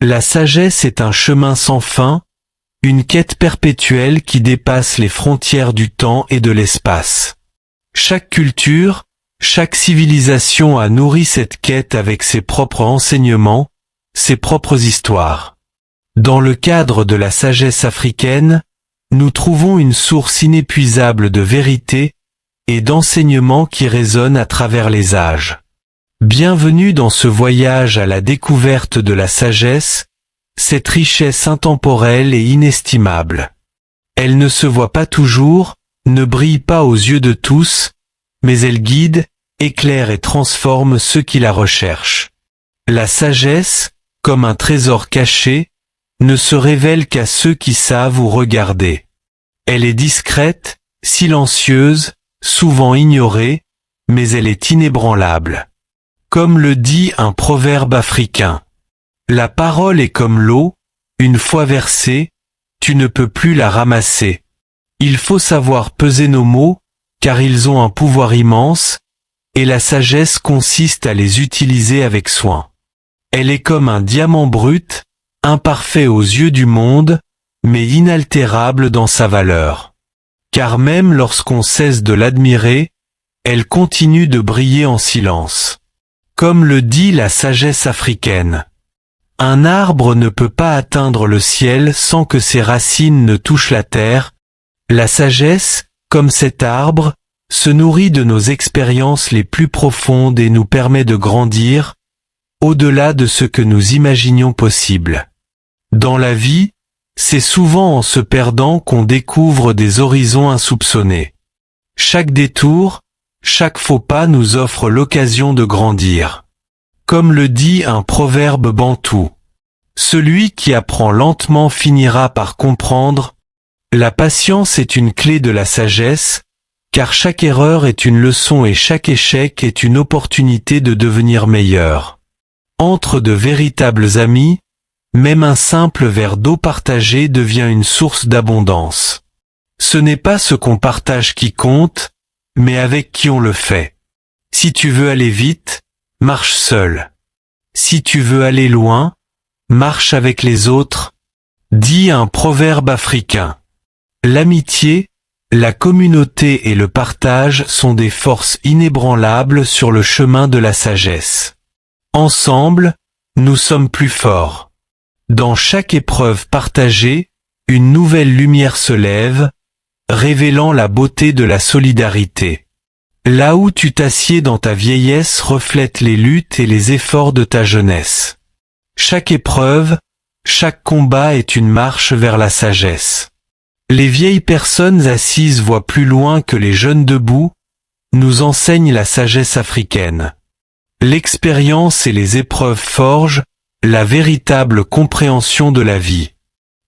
La sagesse est un chemin sans fin, une quête perpétuelle qui dépasse les frontières du temps et de l'espace. Chaque culture, chaque civilisation a nourri cette quête avec ses propres enseignements, ses propres histoires. Dans le cadre de la sagesse africaine, nous trouvons une source inépuisable de vérité et d'enseignements qui résonnent à travers les âges. Bienvenue dans ce voyage à la découverte de la sagesse, cette richesse intemporelle et inestimable. Elle ne se voit pas toujours, ne brille pas aux yeux de tous, mais elle guide, éclaire et transforme ceux qui la recherchent. La sagesse, comme un trésor caché, ne se révèle qu'à ceux qui savent où regarder. Elle est discrète, silencieuse, souvent ignorée, mais elle est inébranlable. Comme le dit un proverbe africain. La parole est comme l'eau, une fois versée, tu ne peux plus la ramasser. Il faut savoir peser nos mots, car ils ont un pouvoir immense, et la sagesse consiste à les utiliser avec soin. Elle est comme un diamant brut, imparfait aux yeux du monde, mais inaltérable dans sa valeur. Car même lorsqu'on cesse de l'admirer, elle continue de briller en silence. Comme le dit la sagesse africaine. Un arbre ne peut pas atteindre le ciel sans que ses racines ne touchent la terre. La sagesse, comme cet arbre, se nourrit de nos expériences les plus profondes et nous permet de grandir, au-delà de ce que nous imaginions possible. Dans la vie, c'est souvent en se perdant qu'on découvre des horizons insoupçonnés. Chaque détour, chaque faux pas nous offre l'occasion de grandir. Comme le dit un proverbe bantou, celui qui apprend lentement finira par comprendre. La patience est une clé de la sagesse, car chaque erreur est une leçon et chaque échec est une opportunité de devenir meilleur. Entre de véritables amis, même un simple verre d'eau partagé devient une source d'abondance. Ce n'est pas ce qu'on partage qui compte, mais avec qui on le fait. Si tu veux aller vite, marche seul. Si tu veux aller loin, marche avec les autres, dit un proverbe africain. L'amitié, la communauté et le partage sont des forces inébranlables sur le chemin de la sagesse. Ensemble, nous sommes plus forts. Dans chaque épreuve partagée, une nouvelle lumière se lève, révélant la beauté de la solidarité. Là où tu t'assieds dans ta vieillesse reflète les luttes et les efforts de ta jeunesse. Chaque épreuve, chaque combat est une marche vers la sagesse. Les vieilles personnes assises voient plus loin que les jeunes debout, nous enseigne la sagesse africaine. L'expérience et les épreuves forgent la véritable compréhension de la vie.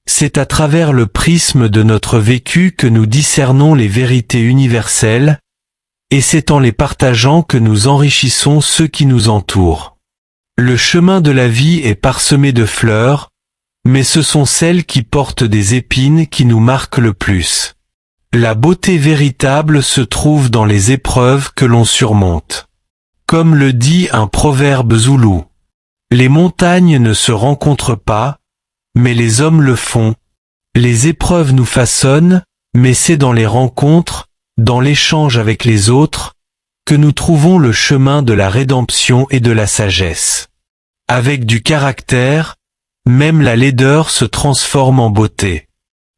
C'est à travers le prisme de notre vécu que nous discernons les vérités universelles, et c'est en les partageant que nous enrichissons ceux qui nous entourent. Le chemin de la vie est parsemé de fleurs, mais ce sont celles qui portent des épines qui nous marquent le plus. La beauté véritable se trouve dans les épreuves que l'on surmonte. Comme le dit un proverbe zoulou. Les montagnes ne se rencontrent pas, mais les hommes le font. Les épreuves nous façonnent, mais c'est dans les rencontres, dans l'échange avec les autres, que nous trouvons le chemin de la rédemption et de la sagesse. Avec du caractère, même la laideur se transforme en beauté.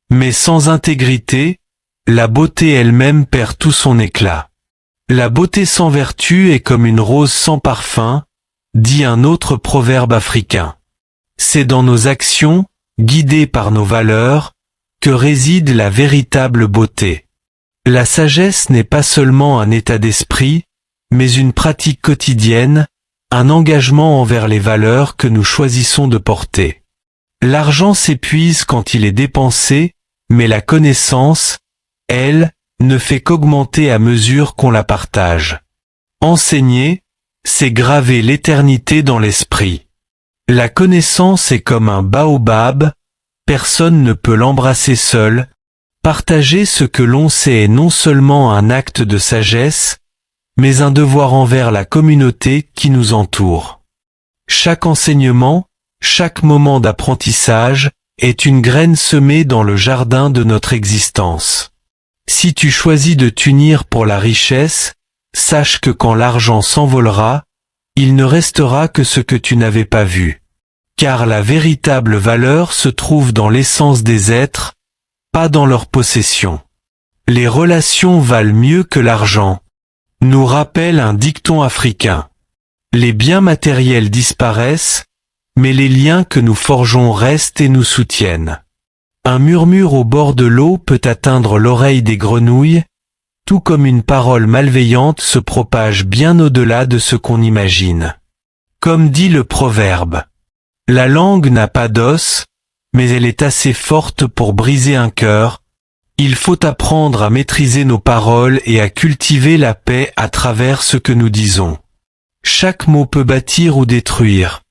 Mais sans intégrité, la beauté elle-même perd tout son éclat. La beauté sans vertu est comme une rose sans parfum, dit un autre proverbe africain. C'est dans nos actions, guidées par nos valeurs, que réside la véritable beauté. La sagesse n'est pas seulement un état d'esprit, mais une pratique quotidienne, un engagement envers les valeurs que nous choisissons de porter. L'argent s'épuise quand il est dépensé, mais la connaissance, elle, ne fait qu'augmenter à mesure qu'on la partage. Enseigner, c'est graver l'éternité dans l'esprit. La connaissance est comme un baobab, personne ne peut l'embrasser seul. Partager ce que l'on sait est non seulement un acte de sagesse, mais un devoir envers la communauté qui nous entoure. Chaque enseignement, Chaque moment d'apprentissage est une graine semée dans le jardin de notre existence. Si tu choisis de t'unir pour la richesse, sache que quand l'argent s'envolera, il ne restera que ce que tu n'avais pas vu. Car la véritable valeur se trouve dans l'essence des êtres, pas dans leur possession. Les relations valent mieux que l'argent, nous rappelle un dicton africain. Les biens matériels disparaissent, mais les liens que nous forgeons restent et nous soutiennent. Un murmure au bord de l'eau peut atteindre l'oreille des grenouilles, tout comme une parole malveillante se propage bien au-delà de ce qu'on imagine. Comme dit le proverbe, la langue n'a pas d'os, mais elle est assez forte pour briser un cœur. Il faut apprendre à maîtriser nos paroles et à cultiver la paix à travers ce que nous disons. Chaque mot peut bâtir ou détruire.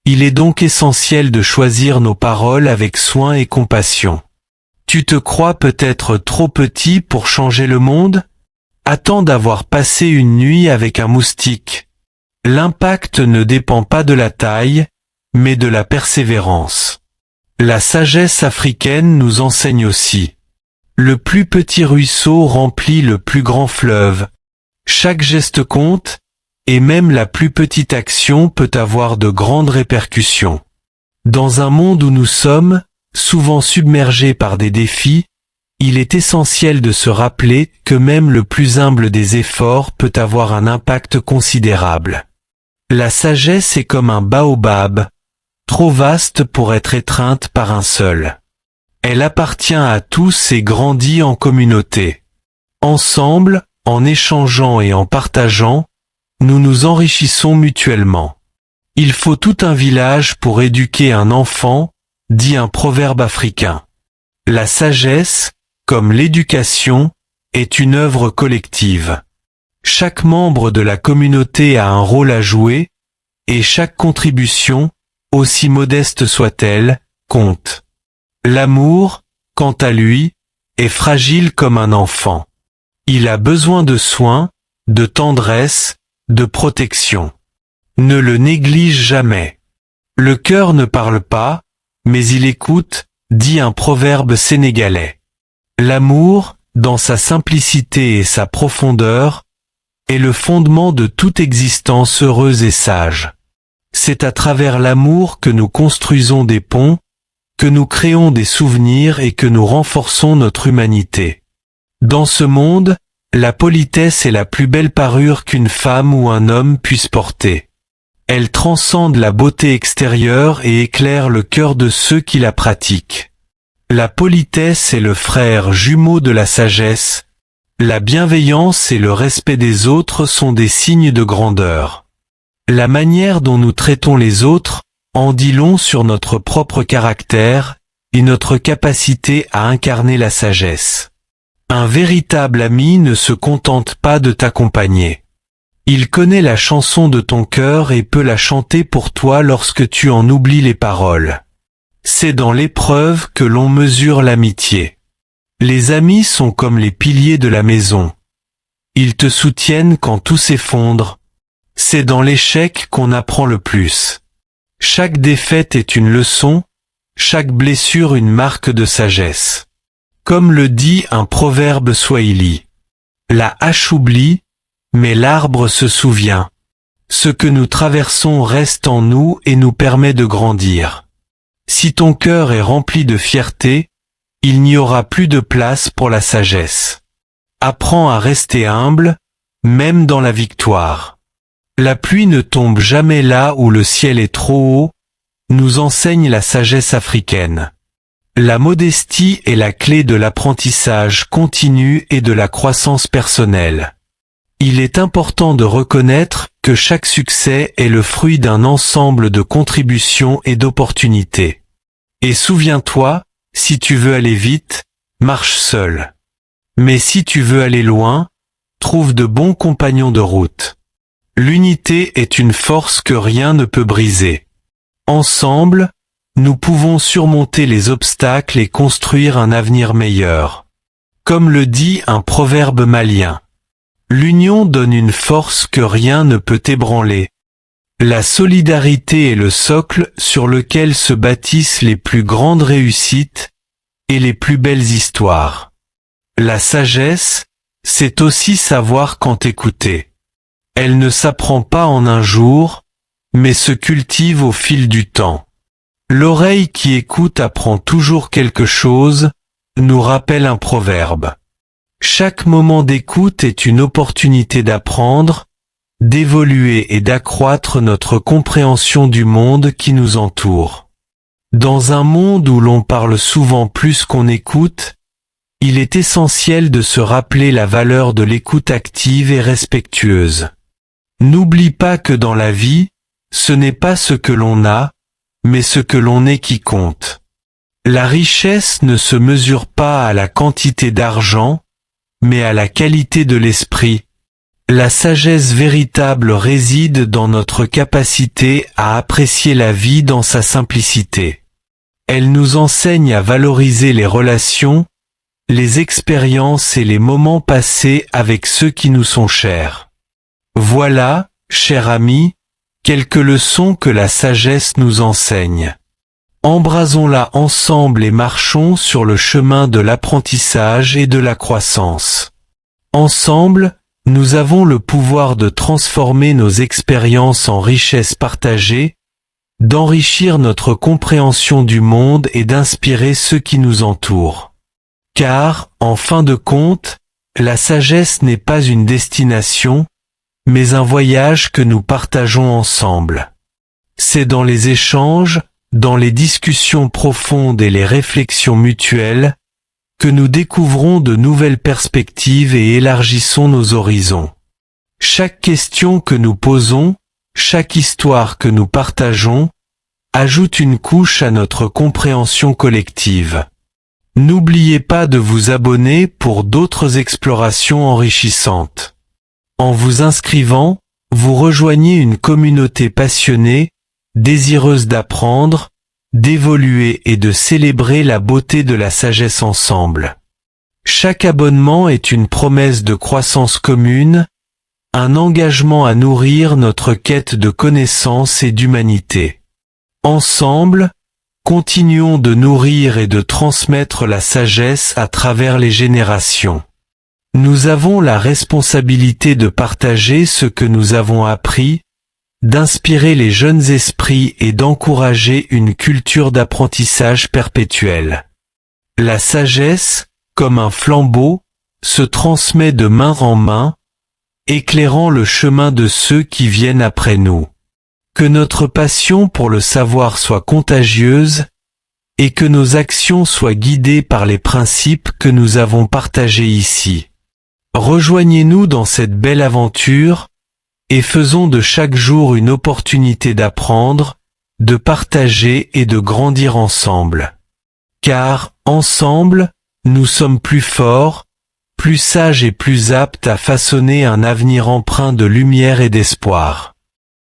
Il est donc essentiel de choisir nos paroles avec soin et compassion. Tu te crois peut-être trop petit pour changer le monde? Attends d'avoir passé une nuit avec un moustique. L'impact ne dépend pas de la taille, mais de la persévérance. La sagesse africaine nous enseigne aussi. Le plus petit ruisseau remplit le plus grand fleuve. Chaque geste compte, et même la plus petite action peut avoir de grandes répercussions. Dans un monde où nous sommes, souvent submergés par des défis, il est essentiel de se rappeler que même le plus humble des efforts peut avoir un impact considérable. La sagesse est comme un baobab, trop vaste pour être étreinte par un seul. Elle appartient à tous et grandit en communauté. Ensemble, en échangeant et en partageant, nous nous enrichissons mutuellement. Il faut tout un village pour éduquer un enfant, dit un proverbe africain. La sagesse, comme l'éducation, est une œuvre collective. Chaque membre de la communauté a un rôle à jouer, et chaque contribution, aussi modeste soit-elle, compte. L'amour, quant à lui, est fragile comme un enfant. Il a besoin de soins, de tendresse, de protection. Ne le néglige jamais. Le cœur ne parle pas, mais il écoute, dit un proverbe sénégalais. L'amour, dans sa simplicité et sa profondeur, est le fondement de toute existence heureuse et sage. C'est à travers l'amour que nous construisons des ponts, que nous créons des souvenirs et que nous renforçons notre humanité. Dans ce monde, la politesse est la plus belle parure qu'une femme ou un homme puisse porter. Elle transcende la beauté extérieure et éclaire le cœur de ceux qui la pratiquent. La politesse est le frère jumeau de la sagesse. La bienveillance et le respect des autres sont des signes de grandeur. La manière dont nous traitons les autres en dit long sur notre propre caractère et notre capacité à incarner la sagesse. Un véritable ami ne se contente pas de t'accompagner. Il connaît la chanson de ton cœur et peut la chanter pour toi lorsque tu en oublies les paroles. C'est dans l'épreuve que l'on mesure l'amitié. Les amis sont comme les piliers de la maison. Ils te soutiennent quand tout s'effondre. C'est dans l'échec qu'on apprend le plus. Chaque défaite est une leçon, chaque blessure une marque de sagesse. Comme le dit un proverbe swahili. La hache oublie, mais l'arbre se souvient. Ce que nous traversons reste en nous et nous permet de grandir. Si ton cœur est rempli de fierté, il n'y aura plus de place pour la sagesse. Apprends à rester humble, même dans la victoire. La pluie ne tombe jamais là où le ciel est trop haut, nous enseigne la sagesse africaine. La modestie est la clé de l'apprentissage continu et de la croissance personnelle. Il est important de reconnaître que chaque succès est le fruit d'un ensemble de contributions et d'opportunités. Et souviens-toi, si tu veux aller vite, marche seul. Mais si tu veux aller loin, trouve de bons compagnons de route. L'unité est une force que rien ne peut briser. Ensemble, nous pouvons surmonter les obstacles et construire un avenir meilleur. Comme le dit un proverbe malien. L'union donne une force que rien ne peut ébranler. La solidarité est le socle sur lequel se bâtissent les plus grandes réussites et les plus belles histoires. La sagesse, c'est aussi savoir quand écouter. Elle ne s'apprend pas en un jour, mais se cultive au fil du temps. L'oreille qui écoute apprend toujours quelque chose, nous rappelle un proverbe. Chaque moment d'écoute est une opportunité d'apprendre, d'évoluer et d'accroître notre compréhension du monde qui nous entoure. Dans un monde où l'on parle souvent plus qu'on écoute, il est essentiel de se rappeler la valeur de l'écoute active et respectueuse. N'oublie pas que dans la vie, ce n'est pas ce que l'on a, mais ce que l'on est qui compte. La richesse ne se mesure pas à la quantité d'argent, mais à la qualité de l'esprit. La sagesse véritable réside dans notre capacité à apprécier la vie dans sa simplicité. Elle nous enseigne à valoriser les relations, les expériences et les moments passés avec ceux qui nous sont chers. Voilà, cher ami, quelques leçons que la sagesse nous enseigne. Embrasons-la ensemble et marchons sur le chemin de l'apprentissage et de la croissance. Ensemble, nous avons le pouvoir de transformer nos expériences en richesses partagées, d'enrichir notre compréhension du monde et d'inspirer ceux qui nous entourent. Car, en fin de compte, la sagesse n'est pas une destination, mais un voyage que nous partageons ensemble. C'est dans les échanges, dans les discussions profondes et les réflexions mutuelles, que nous découvrons de nouvelles perspectives et élargissons nos horizons. Chaque question que nous posons, chaque histoire que nous partageons, ajoute une couche à notre compréhension collective. N'oubliez pas de vous abonner pour d'autres explorations enrichissantes. En vous inscrivant, vous rejoignez une communauté passionnée, désireuse d'apprendre, d'évoluer et de célébrer la beauté de la sagesse ensemble. Chaque abonnement est une promesse de croissance commune, un engagement à nourrir notre quête de connaissance et d'humanité. Ensemble, continuons de nourrir et de transmettre la sagesse à travers les générations. Nous avons la responsabilité de partager ce que nous avons appris, d'inspirer les jeunes esprits et d'encourager une culture d'apprentissage perpétuel. La sagesse, comme un flambeau, se transmet de main en main, éclairant le chemin de ceux qui viennent après nous. Que notre passion pour le savoir soit contagieuse, et que nos actions soient guidées par les principes que nous avons partagés ici. Rejoignez-nous dans cette belle aventure, et faisons de chaque jour une opportunité d'apprendre, de partager et de grandir ensemble. Car, ensemble, nous sommes plus forts, plus sages et plus aptes à façonner un avenir empreint de lumière et d'espoir.